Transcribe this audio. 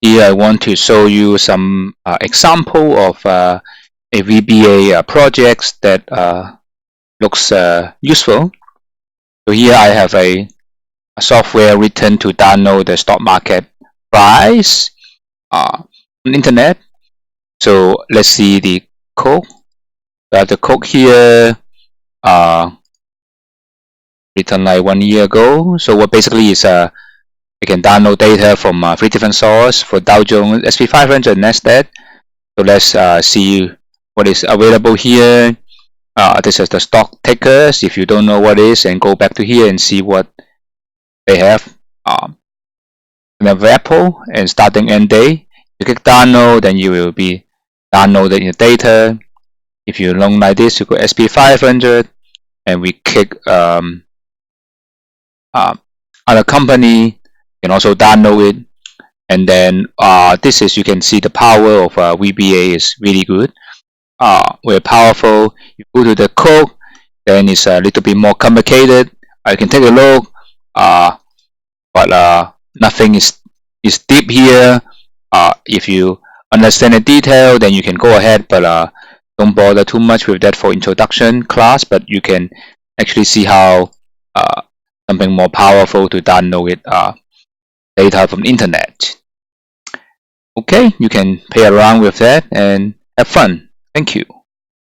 Here I want to show you some example of a VBA projects that looks useful. So here I have a software written to download the stock market price on the internet. So let's see the code. The code here written like 1 year ago. So what basically is you can download data from 3 different sources for Dow Jones, SP 500, Nasdaq. So let's see what is available here. This is the stock tickers. If you don't know what it is, and go back to here and see what they have. In the repo and starting end day, you click download, then you will be downloaded in the data. If you long like this, you go SP 500, and we click other company. You can also download it, and then this is, you can see the power of VBA is really good. Very powerful. You go to the code, then it's a little bit more complicated. I can take a look, but nothing is deep here. If you understand the detail, then you can go ahead, but don't bother too much with that for introduction class. But you can actually see how something more powerful to download it data from the internet. Okay, you can play around with that and have fun. Thank you.